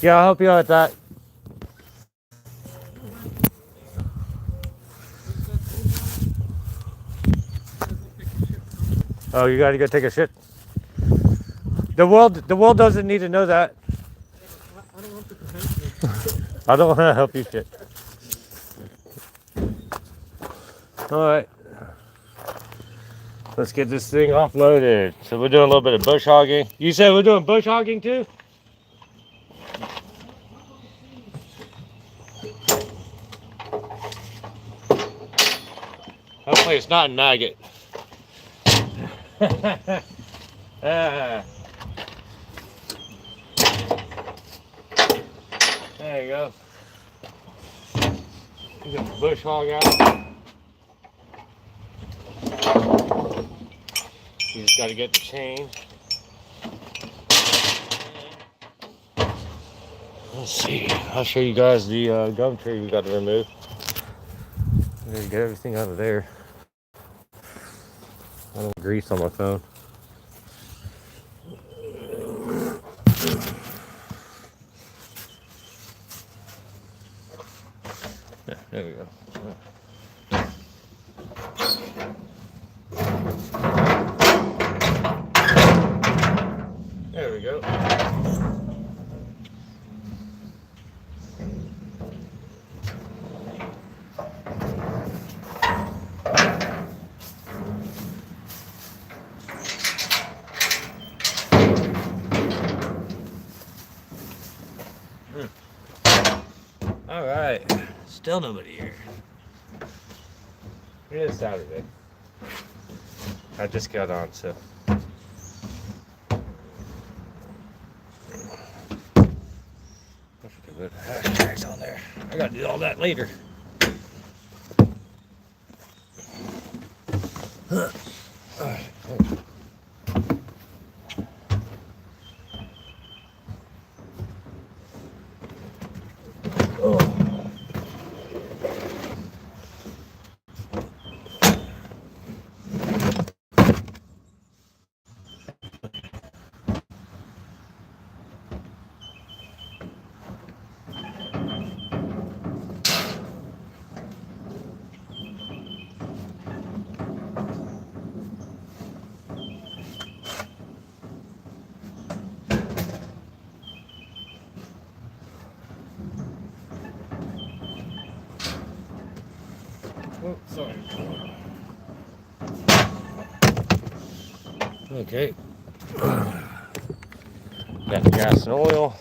Yeah, I'll help you out with that. Oh, you gotta go take a shit. The world doesn't need to know that. I don't want to help you. I don't want to help you shit. All right, let's get this thing offloaded. So we're doing a little bit of bush hogging. You said we're doing bush hogging too? Hopefully it's not a maggot. Ah. There you go. You got the bush hog out. You just got to get the chain. Let's see. I'll show you guys the gum tree we got to remove. I'm gonna get everything out of there. I don't grease on my phone. Yeah, there we go. There we go. All right. Still nobody here. It is Saturday. I just got on, so. Put hashtags on there. I gotta do all that later. Oh, sorry. Okay. Got the gas and oil.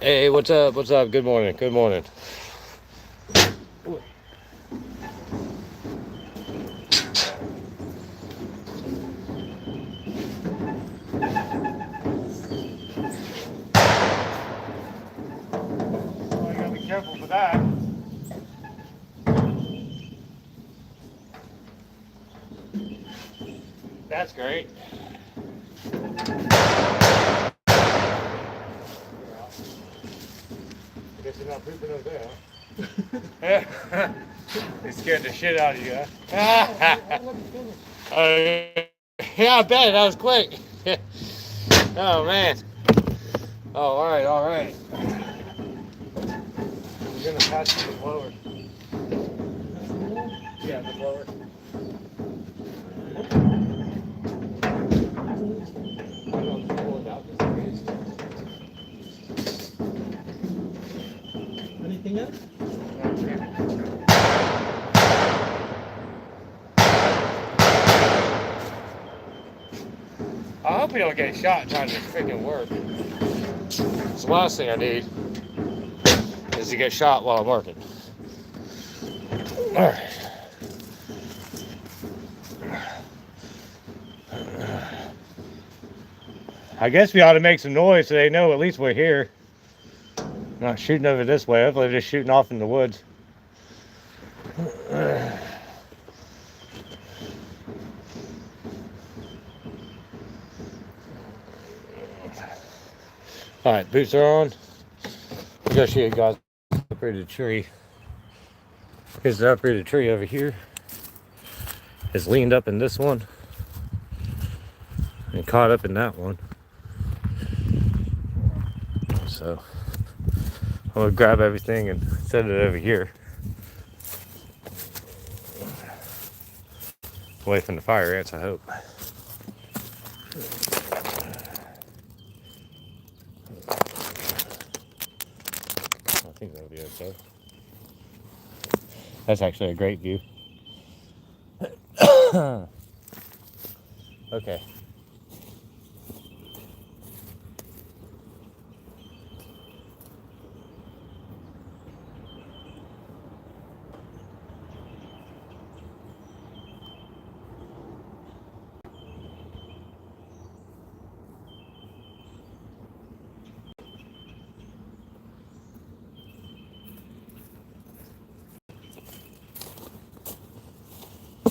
Hey, what's up? What's up? Good morning. Good morning. Oh, you gotta be careful for that. That's great. I guess you're not pooping over there, huh? They scared the shit out of you, huh? Yeah, I bet. That was quick. Oh, man. Oh, all right, all right. We're going to pass you the blower. Yeah, the blower. I don't pull it out just in case. Anything else? I hope we don't get shot trying to freaking work. It's the last thing I need is to get shot while I'm working. All right. I guess we ought to make some noise so they know at least we're here. Not shooting over this way. Hopefully they're just shooting off in the woods. All right, boots are on. I gotta show you guys the uprooted tree. Here's the uprooted tree over here. It's leaned up in this one. and caught up in that one. So I'm gonna grab everything and set it over here, away from the fire ants, I hope. I think that'll be okay. That's actually a great view. Okay.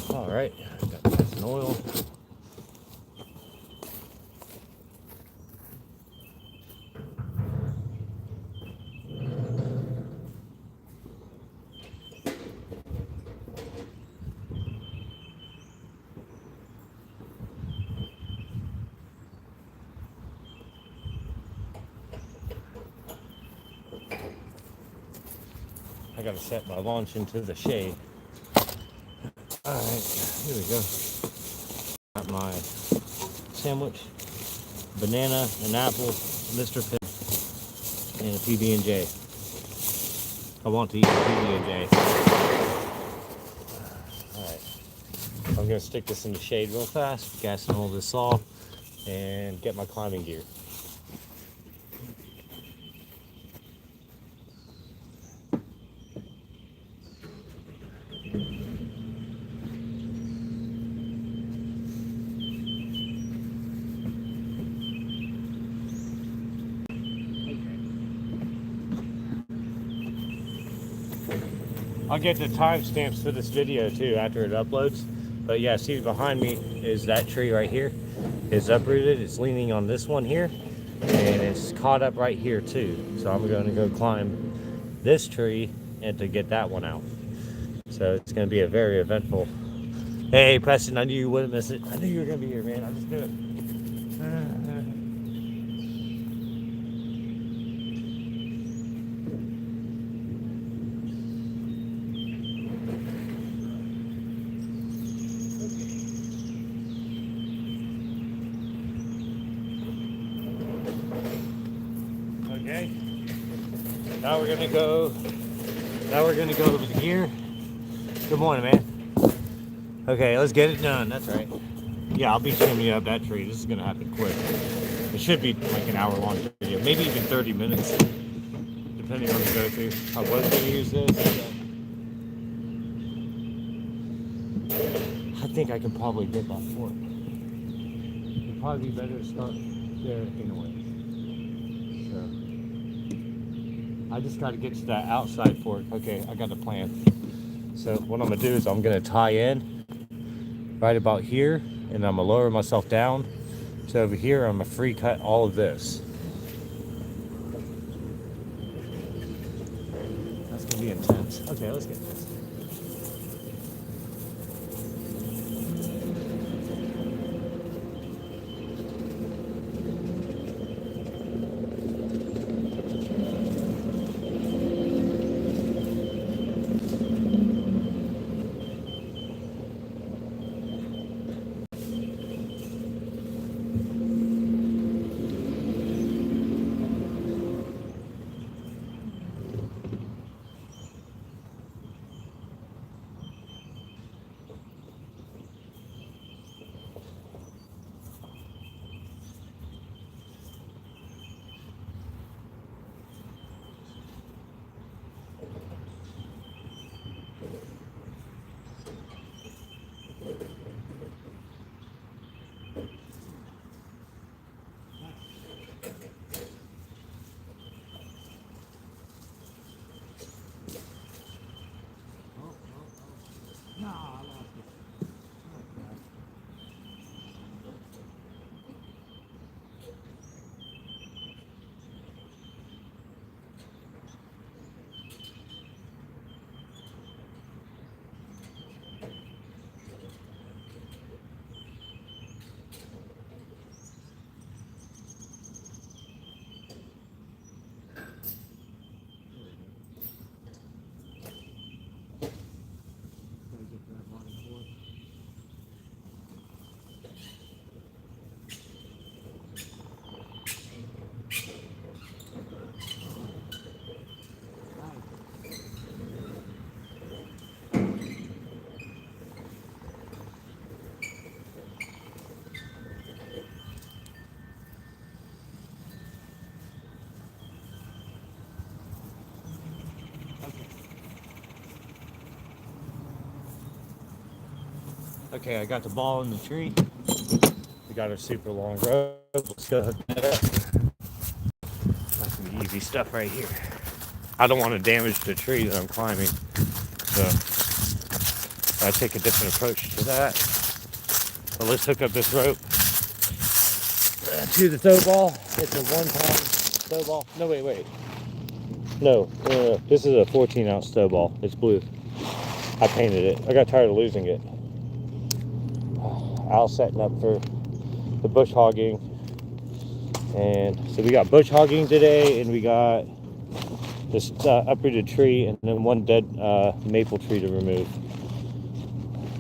All right, got some oil. I gotta set my launch into the shade. All right, here we go. Got my sandwich, banana, an apple, Mr. Pibb, and a PB&J. I want to eat a PB&J. All right, I'm gonna stick this in the shade real fast, gas and all this off, and get my climbing gear. I'll get the timestamps for this video too after it uploads. But yeah, see behind me is that tree right here. It's uprooted, it's leaning on this one here, and it's caught up right here too. So I'm gonna go climb this tree and to get that one out. So it's gonna be a very eventful. Hey Preston, I knew you wouldn't miss it. I knew you were gonna be here, man. I just knew it. Okay. Now we're gonna go over the gear. Good morning, man. Okay, let's get it done. That's right. Yeah, I'll be chimney up that tree. This is gonna happen quick. It should be like an hour-long video, maybe even 30 minutes, depending on the go-through. I was gonna use this. I think I can probably get that fork. It'd probably be better to start there anyway. So I just got to get to that outside fork. Okay, I got a plan. So what I'm gonna do is I'm gonna tie in right about here, and I'm gonna lower myself down. So over here, I'm gonna free cut all of this. That's gonna be intense. Okay, let's get this. Okay, I got the ball in the tree. We got a super long rope. Let's go hook that up. That's some easy stuff right here. I don't want to damage the tree that I'm climbing, so I take a different approach to that. So let's hook up this rope to the throw ball. It's a 1 pound throw ball. No, wait. No. This is a 14-ounce throw ball. It's blue. I painted it. I got tired of losing it. Al's setting up for the bush hogging. And so we got bush hogging today, and we got this uprooted tree, and then one dead maple tree to remove.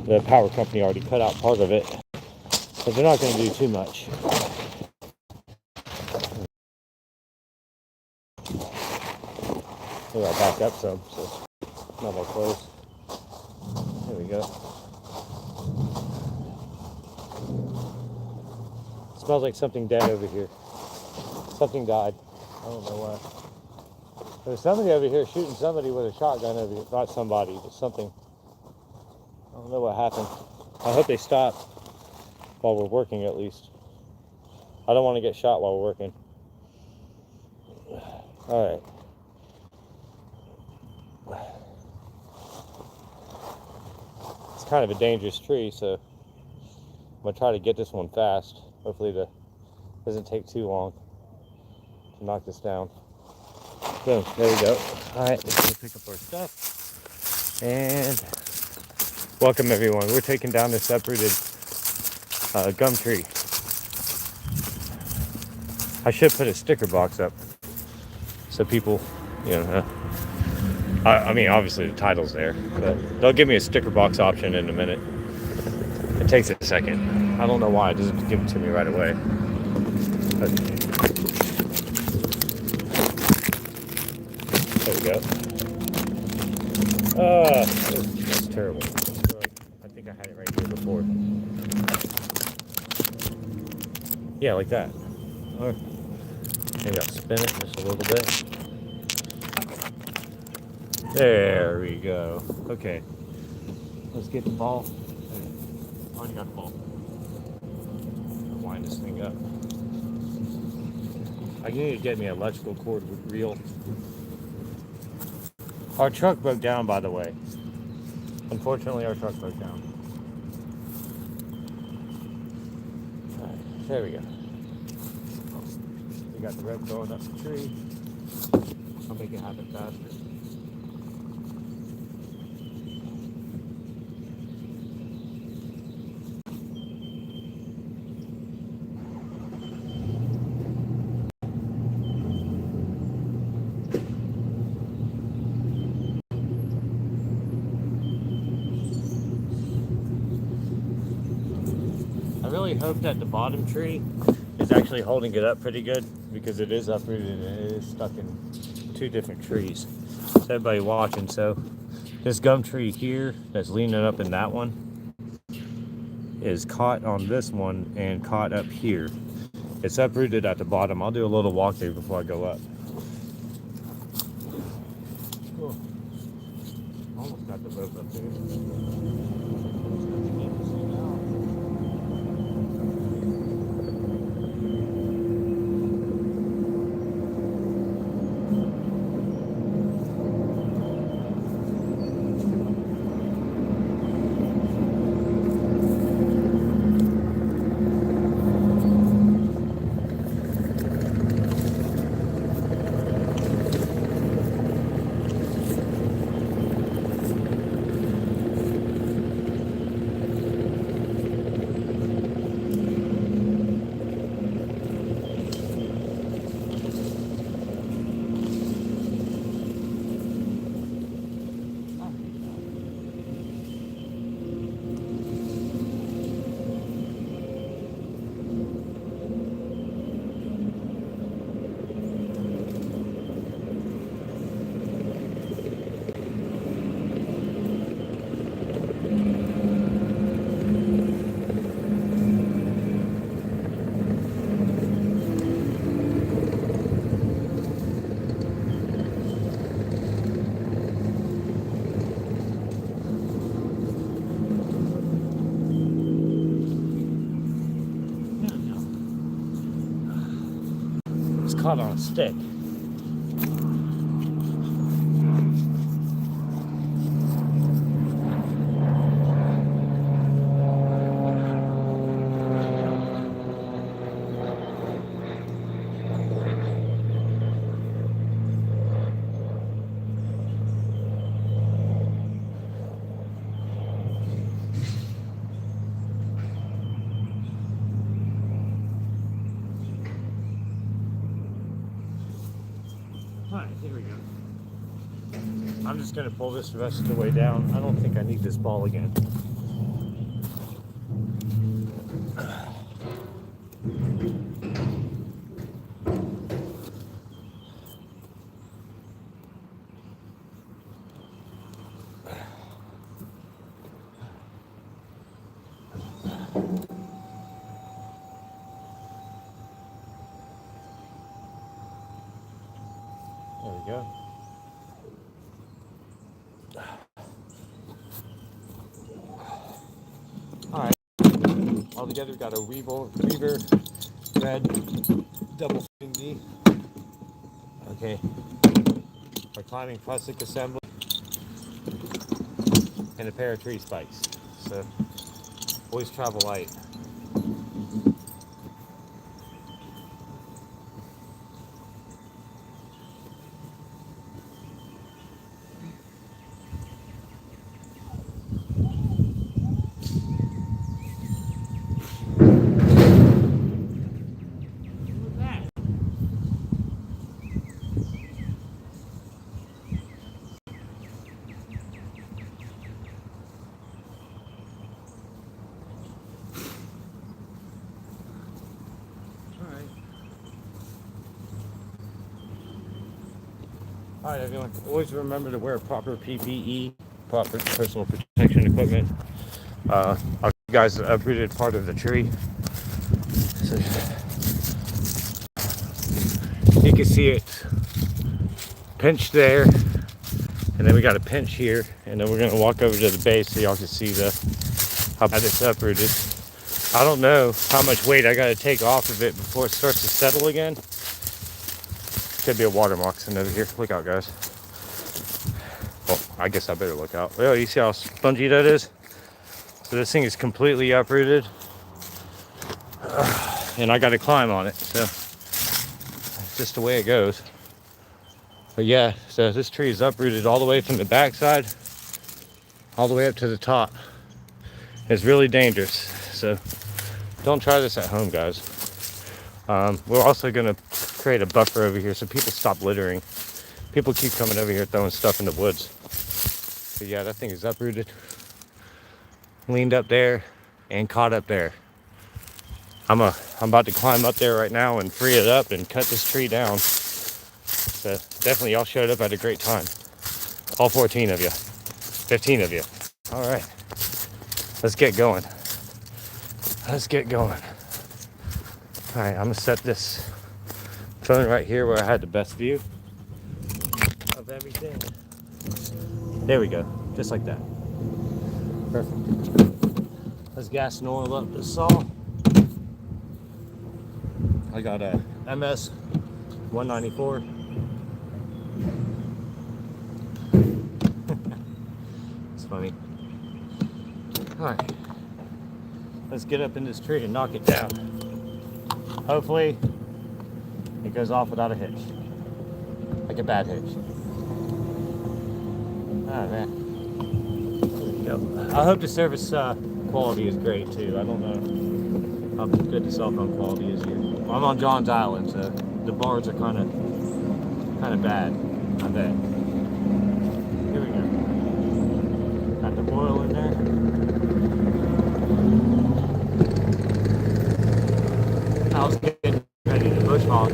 The power company already cut out part of it, but they're not going to do too much. Maybe I'll back up some, so it's not that close. There we go. It smells like something dead over here. Something died. I don't know what. There's somebody over here shooting somebody with a shotgun over here. Not somebody, but something. I don't know what happened. I hope they stop while we're working, at least. I don't want to get shot while we're working. All right. It's kind of a dangerous tree, so I'm gonna try to get this one fast. Hopefully it doesn't take too long to knock this down. Boom, there we go. All right, let's go pick up our stuff. And welcome everyone. We're taking down this uprooted gum tree. I should put a sticker box up so people, I mean, obviously the title's there, but they'll give me a sticker box option in a minute. It takes a second. I don't know why it doesn't give it to me right away. But there we go. That's terrible. I think I had it right here before. Yeah, like that. Or maybe I'll spin it just a little bit. There we go. Okay. Let's get the ball. I already got the ball. I'll wind this thing up. I need to get me an electrical cord reel. Our truck broke down, by the way. Unfortunately, our truck broke down. All right, there we go. We got the rope going up the tree. I'll make it happen faster. I really hope that the bottom tree is actually holding it up pretty good, because it is uprooted and it is stuck in 2 different trees. So everybody watching, so this gum tree here that's leaning up in that one is caught on this one and caught up here. It's uprooted at the bottom. I'll do a little walkthrough before I go up. Cool. Almost got the rope up there. It's caught on a stick. Alright, here we go. I'm just going to pull this the rest of the way down. I don't think I need this ball again. There we go. Alright. All together we got a Weaver red double fitting D. Okay. Our climbing plastic assembly. And a pair of tree spikes. So always travel light. Alright everyone, always remember to wear proper PPE, proper personal protection equipment. I'll show you guys the uprooted part of the tree. So, you can see it pinched there, and then we got a pinch here, and then we're going to walk over to the base so y'all can see how bad it's uprooted. I don't know how much weight I got to take off of it before it starts to settle again. Could be a water moccasin over here. Look out, guys. Well, I guess I better look out. Oh, you see how spongy that is? So this thing is completely uprooted. And I got to climb on it. So it's just the way it goes. But yeah, so this tree is uprooted all the way from the backside all the way up to the top. It's really dangerous. So don't try this at home, guys. We're also going to create a buffer over here so people stop littering. People keep coming over here throwing stuff in the woods. But yeah, that thing is uprooted. Leaned up there and caught up there. I'm about to climb up there right now and free it up and cut this tree down. So definitely y'all showed up at a great time. All 14 of you. 15 of you. All right. Let's get going. Let's get going. All right, I'm gonna set this phone right here where I had the best view of everything. There we go, just like that. Perfect. Let's gas and oil up the saw. I got a MS 194. It's funny. All right, let's get up in this tree and knock it down. Hopefully it goes off without a hitch, like a bad hitch. Oh man, there we go. I hope the service quality is great too. I don't know how good the cell phone quality is here. I'm on John's Island, so the bars are kind of bad. I bet. Here we go. Got the oil in there. I was getting ready to bush hog.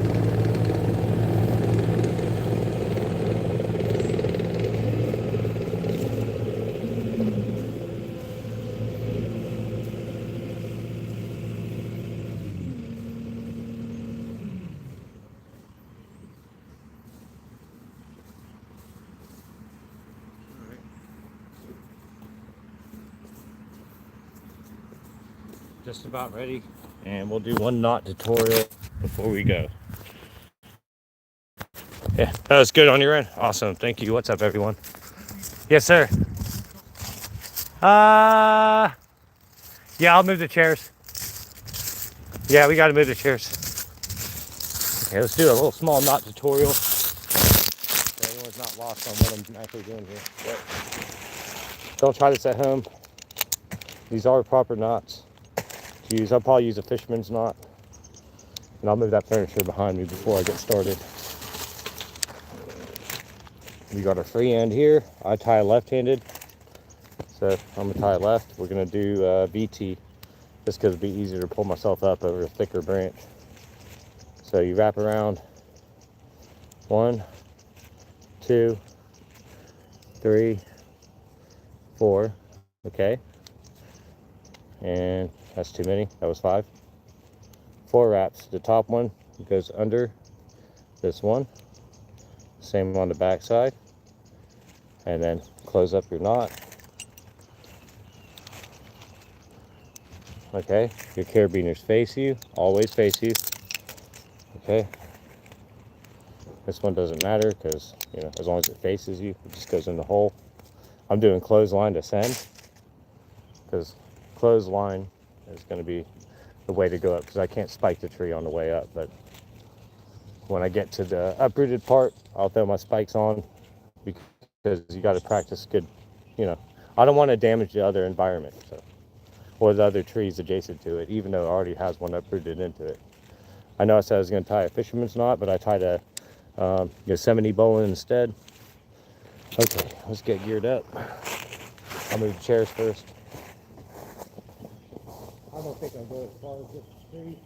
Just about ready, and we'll do one knot tutorial before we go. Yeah, that was good on your end. Awesome. Thank you. What's up, everyone? Yes, sir. Yeah, I'll move the chairs. Yeah, we got to move the chairs. Okay, let's do a little small knot tutorial so everyone's not lost on what I'm actually doing here. But don't try this at home. These are proper knots to use. I'll probably use a fisherman's knot. And I'll move that furniture behind me before I get started. We got a free end here. I tie left-handed. So I'm gonna tie left. We're gonna do VT just because it'd be easier to pull myself up over a thicker branch. So you wrap around 1, 2, 3, 4, okay. And that's too many, that was 5. 4 wraps. The top one goes under this one. Same on the back side. And then close up your knot. Okay, your carabiners face you, always face you. Okay. This one doesn't matter because, you know, as long as it faces you, it just goes in the hole. I'm doing clothesline to send because clothesline is going to be the way to go up because I can't spike the tree on the way up. But when I get to the uprooted part, I'll throw my spikes on because you got to practice good, you know. I don't want to damage the other environment, so, or the other trees adjacent to it, even though it already has one uprooted into it. I know I said I was going to tie a fisherman's knot, but I tied a Yosemite bowl instead. Okay, let's get geared up. I'll move the chairs first. I don't think I'll go as far as this tree.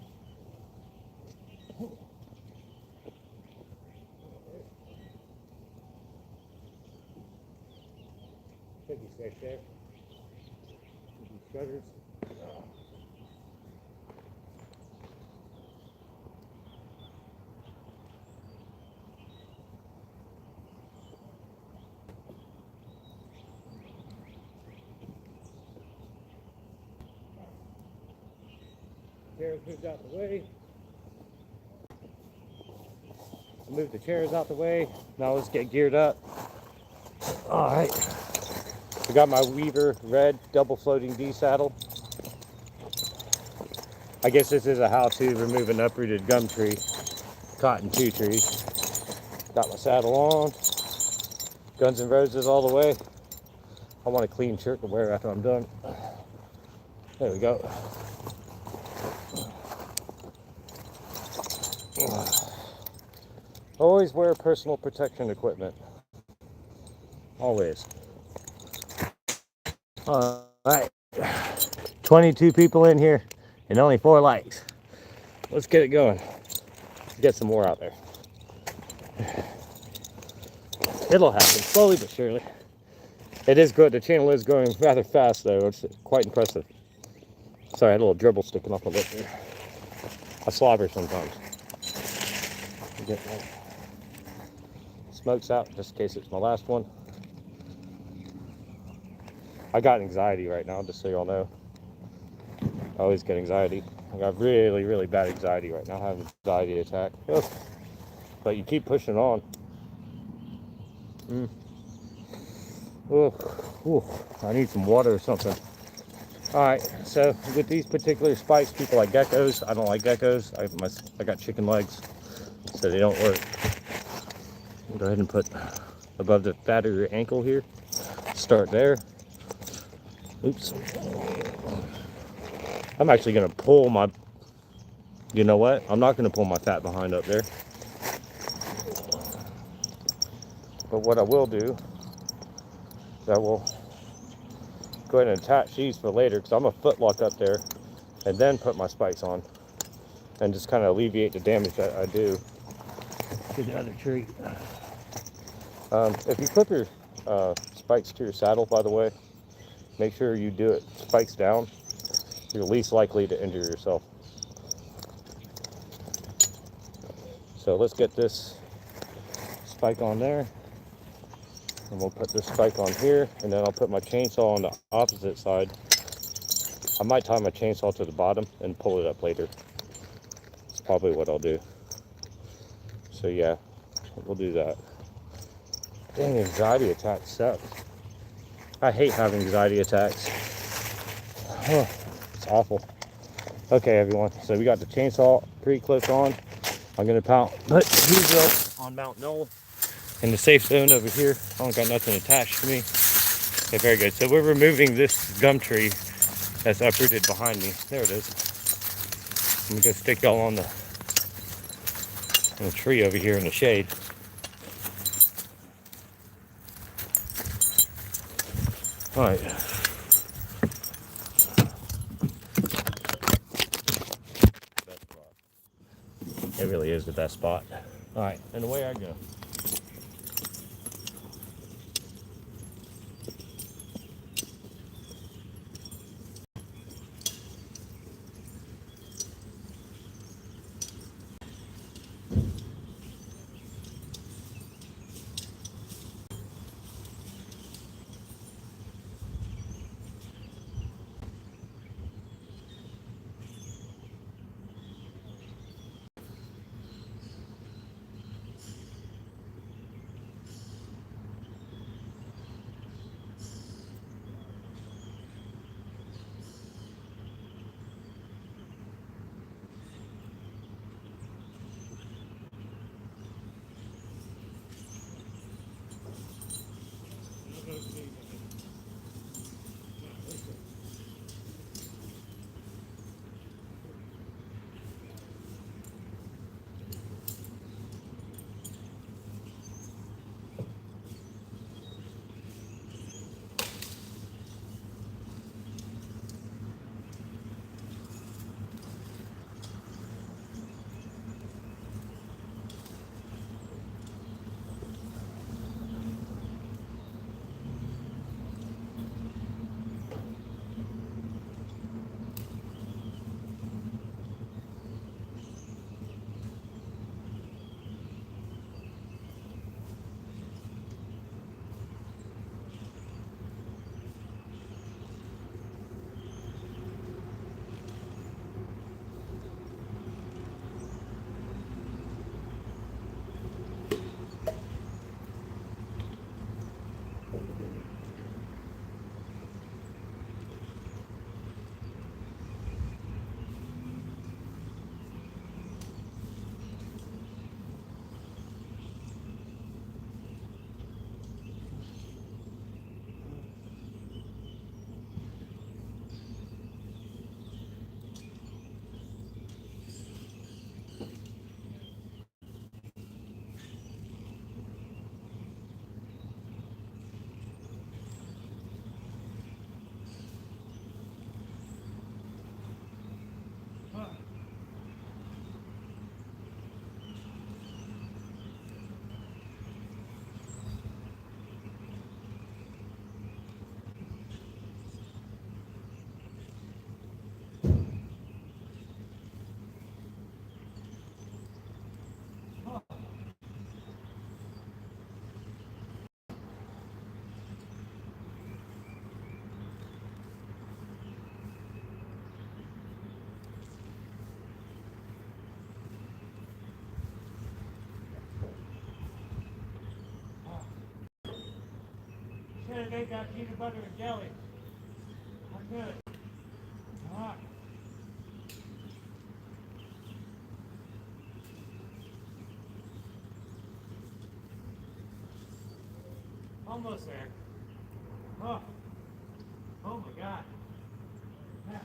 Should be safe there. Should be shutters. Chairs moved out the way. Move the chairs out the way. Now let's get geared up. All right. I got my Weaver red double floating D saddle. I guess this is a how-to remove an uprooted gum tree, cotton 2 trees. Got my saddle on. Guns and Roses all the way. I want a clean shirt to wear after I'm done. There we go. Always wear personal protection equipment. Always. All right. 22 people in here and only 4 likes. Let's get it going. Get some more out there. It'll happen slowly but surely. It is good. The channel is growing rather fast though. It's quite impressive. Sorry, I had a little dribble sticking off my lip there. I slobber sometimes. Get my smokes out just in case it's my last one. I got anxiety right now, just so y'all know. I always get anxiety. I got really, really bad anxiety right now. I have an anxiety attack. Ugh. But you keep pushing on. I need some water or something. Alright, so with these particular spikes, people like geckos. I don't like geckos. I got chicken legs, so they don't work. Go ahead and put above the fat of your ankle here. Start there. Oops. I'm actually going to pull my, you know what? I'm not going to pull my fat behind up there. But what I will do is I will go ahead and attach these for later because I'm going to foot lock up there and then put my spikes on and just kind of alleviate the damage that I do to the other tree. If you clip your spikes to your saddle, by the way, make sure you do it spikes down. You're least likely to injure yourself. So let's get this spike on there. And we'll put this spike on here, and then I'll put my chainsaw on the opposite side. I might tie my chainsaw to the bottom and pull it up later. That's probably what I'll do. So yeah, we'll do that. Dang, anxiety attacks suck. I hate having anxiety attacks. Oh, it's awful. Okay, everyone. So we got the chainsaw pre-clipped on. I'm gonna put these up on Mount Knoll in the safe zone over here. I don't got nothing attached to me. Okay, very good. So we're removing this gum tree that's uprooted behind me. There it is. I'm gonna go stick y'all on the tree over here in the shade. All right. Best spot. It really is the best spot. All right, and away I go. They got peanut butter and jelly. I'm good. All right. Almost there. Oh, oh my God. Yeah.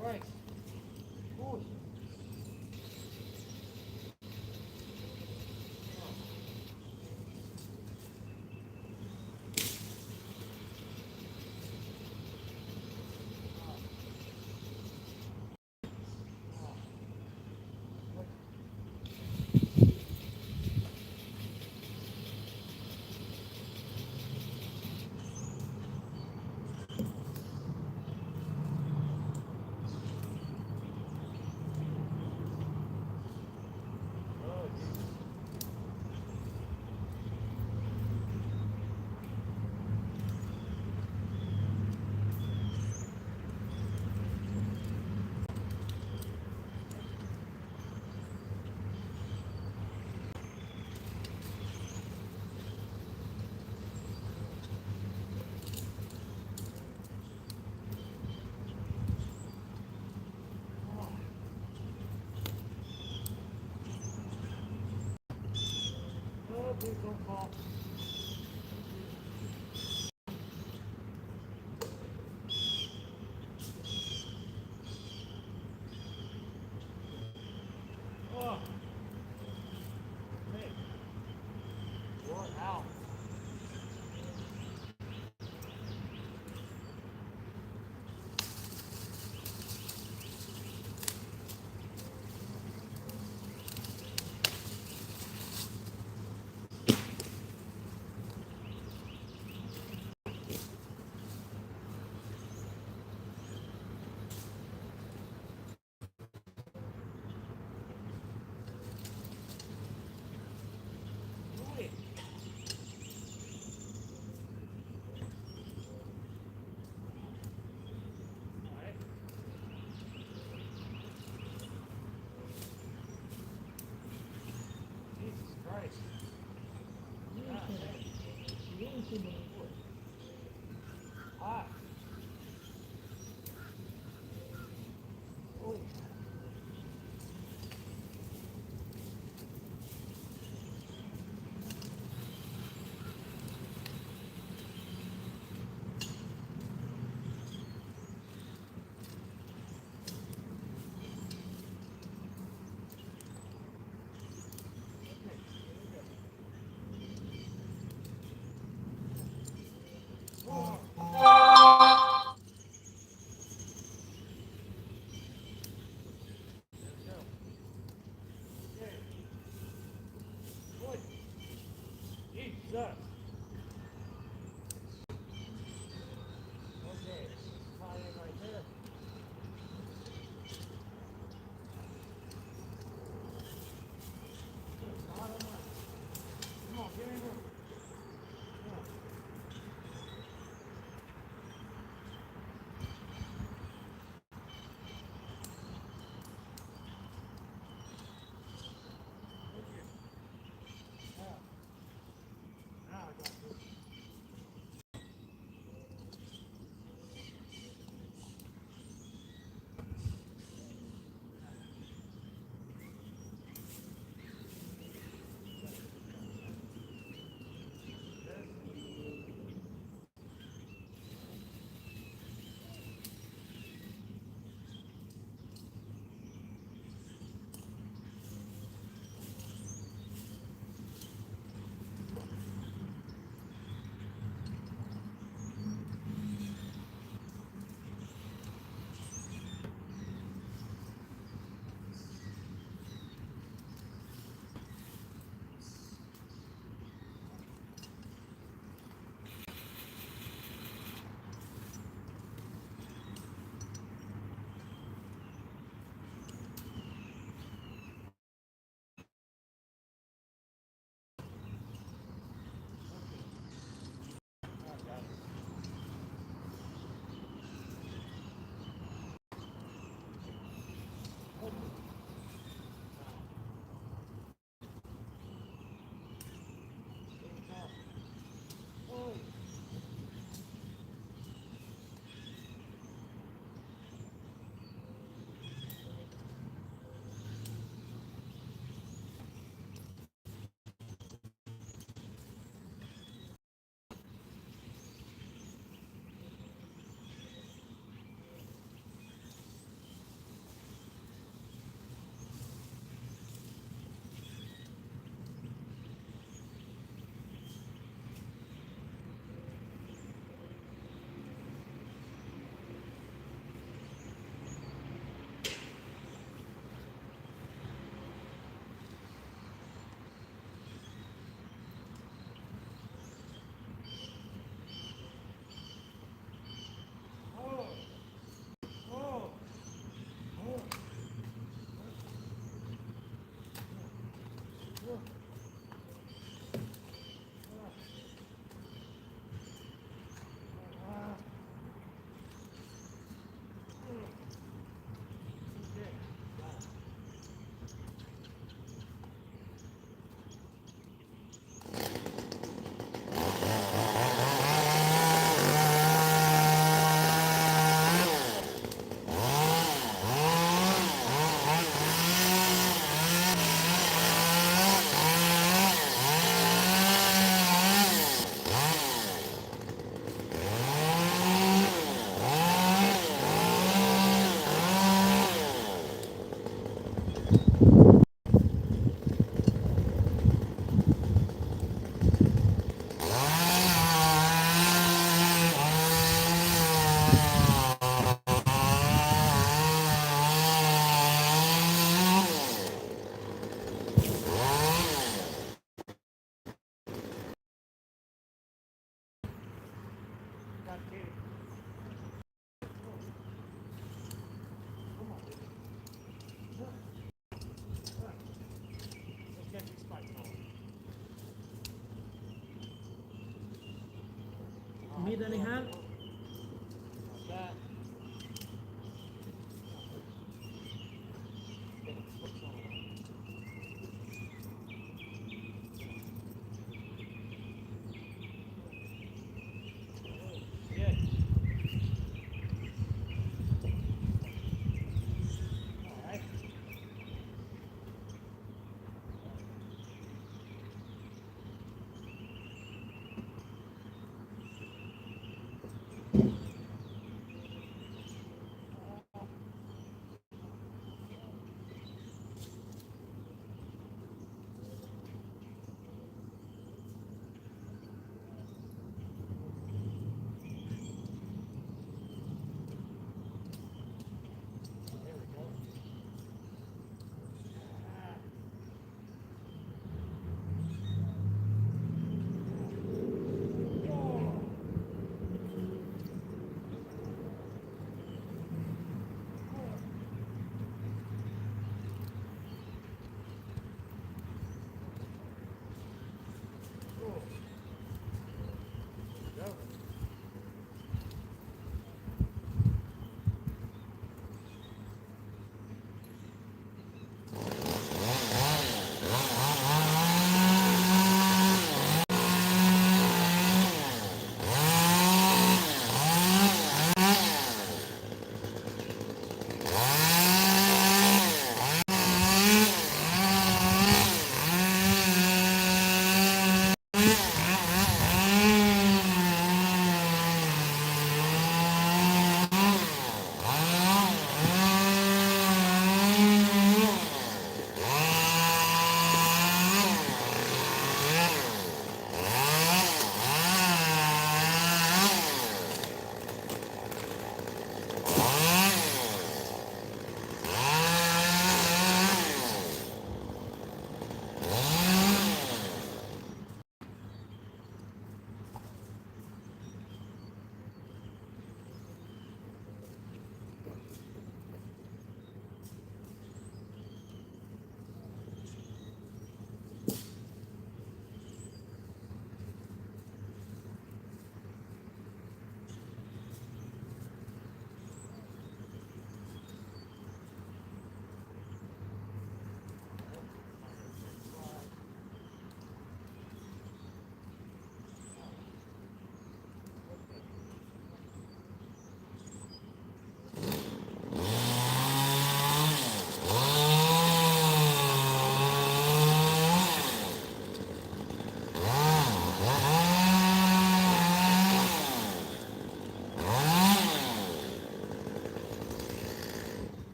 Christ. Holy. Oh, please don't fall. Oh. Hey. You're out. Boy. All right. Jesus Christ. God, man. You really should be before. Hot. Holy.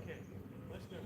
Okay, let's go.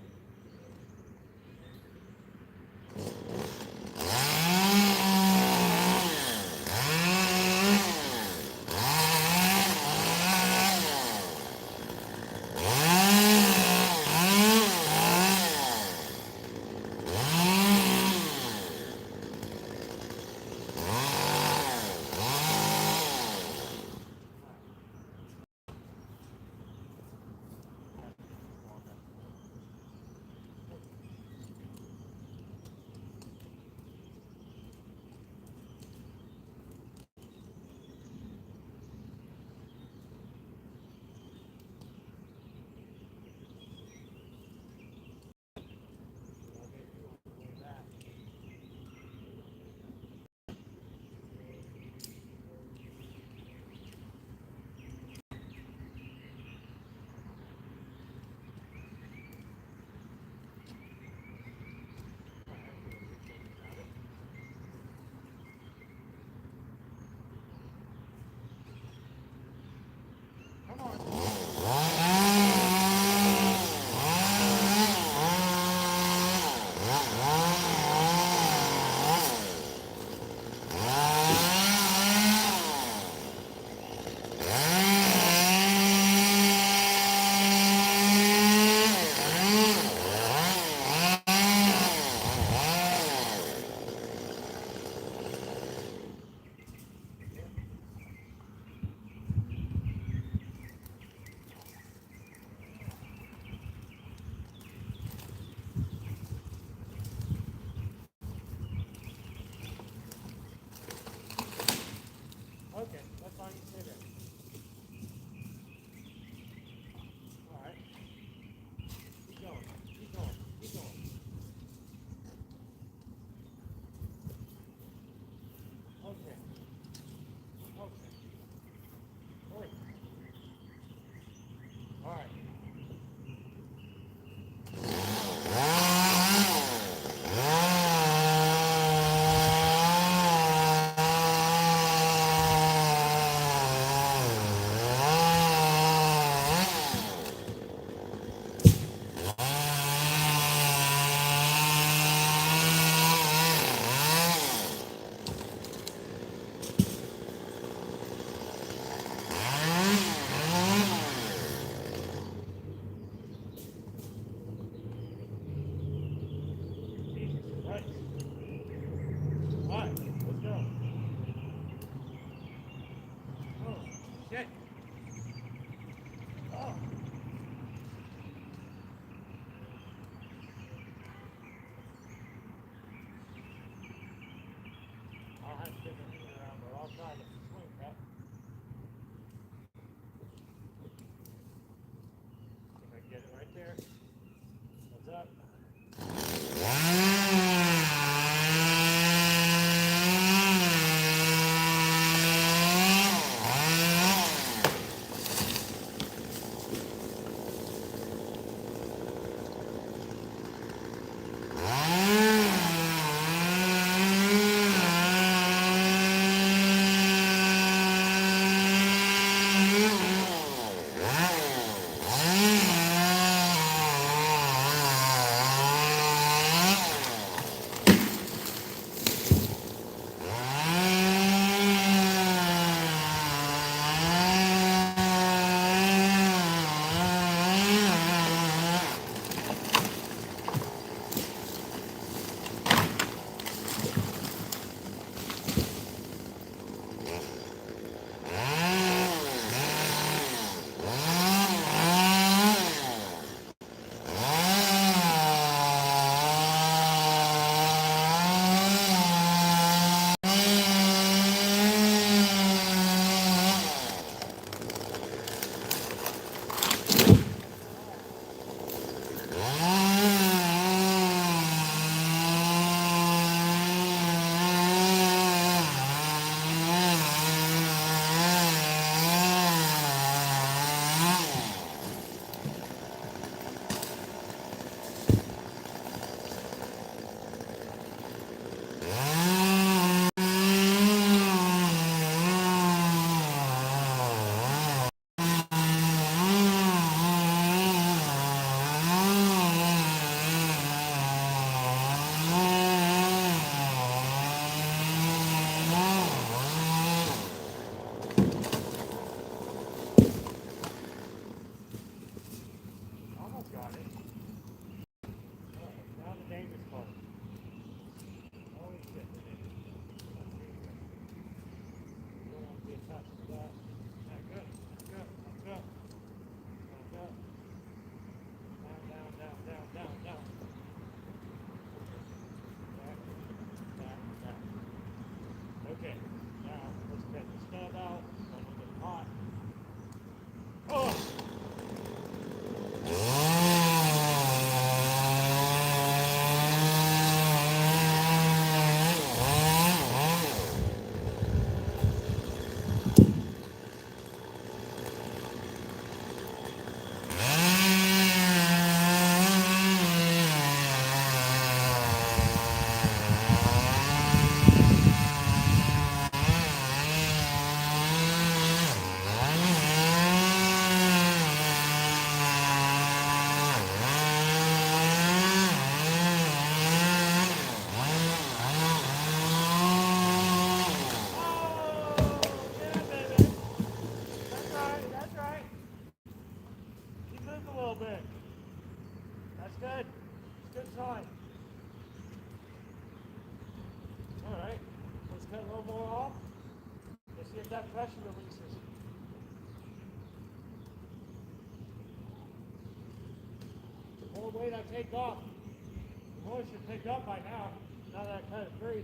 Okay, that's fine. You stay there. All right. Keep going. Keep going. Keep going. Okay. Okay. Oi. All right. Right. All right. Let's go. Oh, shit. Oh. I'll have to get the thing around, but I'll try to swing that. If I can get it right there. What's up? good. It's a good sign. Alright, let's cut a little more off. Let's see if that pressure releases. The more weight I take off, the more it should pick up by now that I cut it free.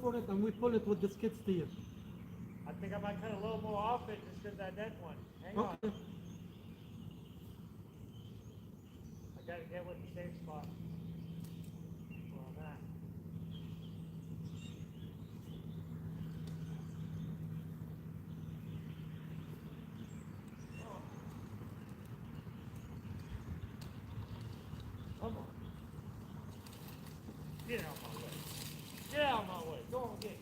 for it and we pull it with the skid steer. I think I might cut a little more off it just because that dead one. Hang on. Okay. I gotta get with the safe spot. Where I'm at. Oh. Come on. Get out of my way. Get out of my way. Go on, get it.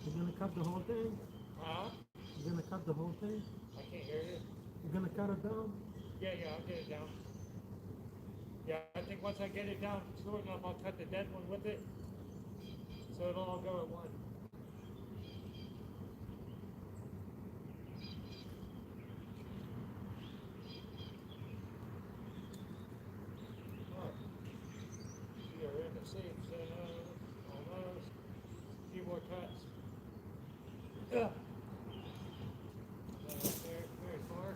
You're gonna cut the whole thing? Huh? You're gonna cut the whole thing? I can't hear you. You're gonna cut it down? Yeah, I'll get it down. Yeah, I think once I get it down short enough, I'll cut the dead one with it. So it'll all go at once. We are in the safe zone. Almost. A few more cuts. Ugh. Very far.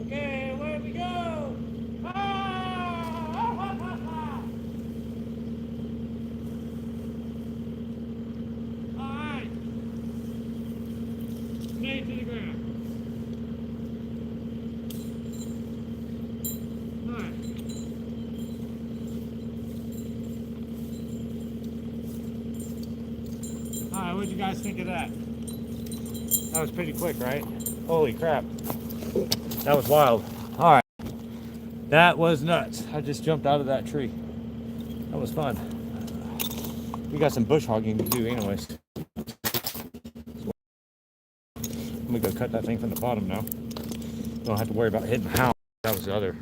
Okay, where we go? Alright. Knee to the ground. Alright. Alright, what'd you guys think of that? That was pretty quick, right? Holy crap. That was wild. Alright. That was nuts. I just jumped out of that tree. That was fun. We got some bush hogging to do anyways. I'm gonna go cut that thing from the bottom now. Don't have to worry about hitting the house. That was the other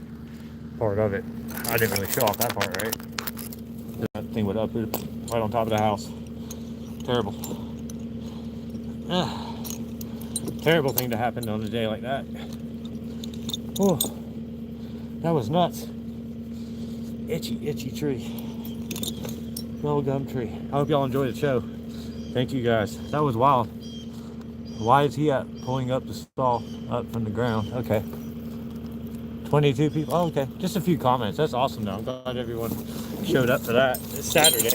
part of it. I didn't really show off that part, right? That thing would uproot right on top of the house. Terrible. Terrible thing to happen on a day like that. Oh, that was nuts. Itchy tree. Little gum tree. I hope y'all enjoyed the show. Thank you guys. That was wild. Why is he pulling up the stall up from the ground? Okay. 22 people. Oh, okay. Just a few comments. That's awesome though. I'm glad everyone showed up for that. It's Saturday.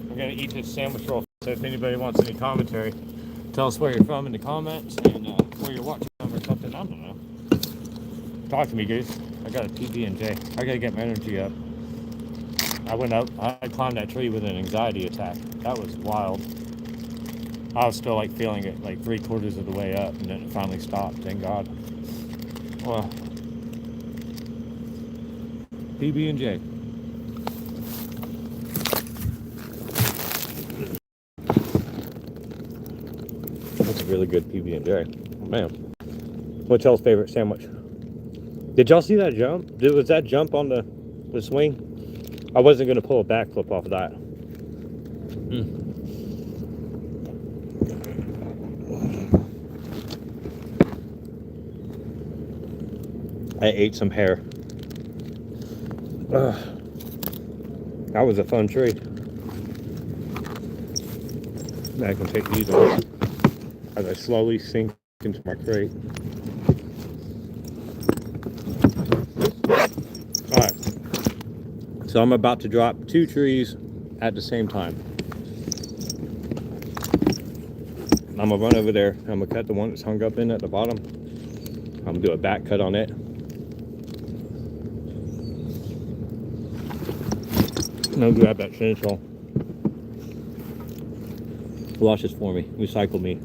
I'm gonna eat this sandwich roll. So if anybody wants any commentary, tell us where you're from in the comments and where you're watching from or something. I don't know. Talk to me, guys. I got a PB&J. I gotta get my energy up. I went up. I climbed that tree with an anxiety attack. That was wild. I was still like feeling it like 3/4 of the way up, and then it finally stopped. Thank God. Well, PB&J. That's a really good PB&J. Oh, man. What's y'all's favorite sandwich? Did y'all see that jump? Was that jump on the swing? I wasn't going to pull a backflip off of that. I ate some hair. That was a fun tree. Now I can take these off as I slowly sink into my crate. Alright. So I'm about to drop 2 trees at the same time. I'm gonna run over there. I'm gonna cut the one that's hung up in at the bottom. I'm gonna do a back cut on it. And I'll grab that chainsaw. Wash this for me. Recycle me.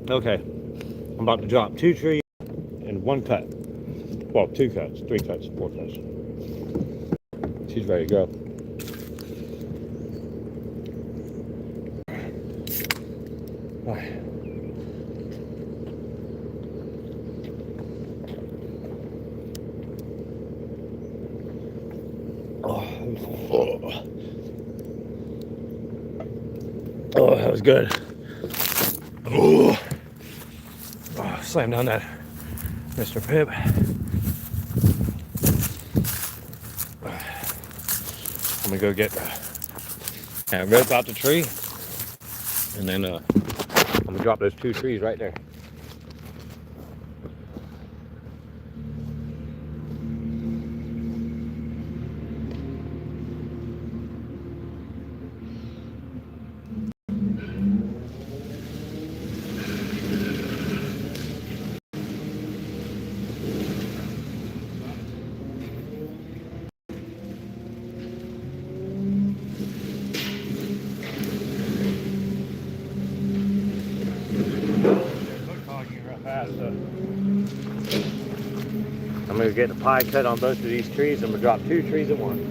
Okay, I'm about to drop 2 trees in 1 cut. Well, 2 cuts, 3 cuts, 4 cuts. She's ready to go. All right. Oh, that was good. Oh, slam down that Mr. Pibb. I'm gonna go get that rope out the tree, and then I'm gonna drop those 2 trees right there. I'm gonna get a pie cut on both of these trees. I'm gonna drop 2 trees at once.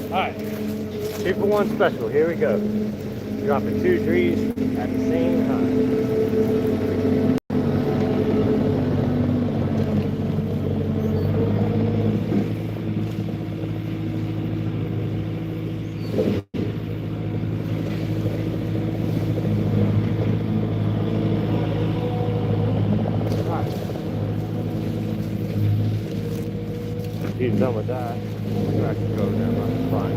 Alright, 2 for 1 special, here we go. Dropping 2 trees at the same time. He's done with that. I can go down my spine.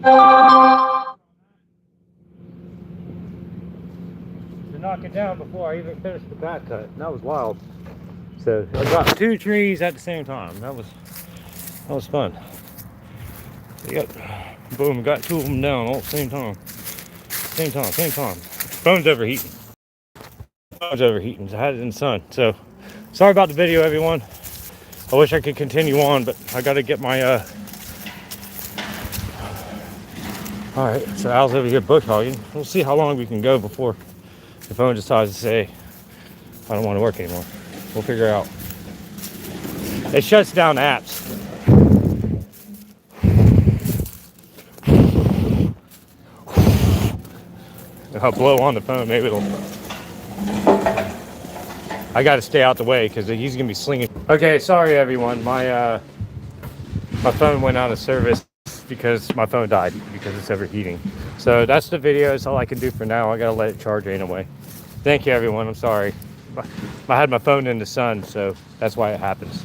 To knock it down before I even finished the back cut. And that was wild. So I got 2 trees at the same time. That was fun. Yep. Boom, got 2 of them down all at the same time. Same time. Phone's overheating. I had it in the sun. So sorry about the video, everyone. I wish I could continue on, but I gotta get my Alright, so Al's over here bush hogging. We'll see how long we can go before the phone decides to say I don't want to work anymore. We'll figure it out. It shuts down apps. If I blow on the phone, maybe it'll... I gotta stay out the way because he's gonna be slinging. Okay, sorry everyone. My phone went out of service because my phone died because it's overheating. So that's the video. That's all I can do for now. I gotta let it charge anyway. Thank you everyone. I'm sorry. I had my phone in the sun, so that's why it happens.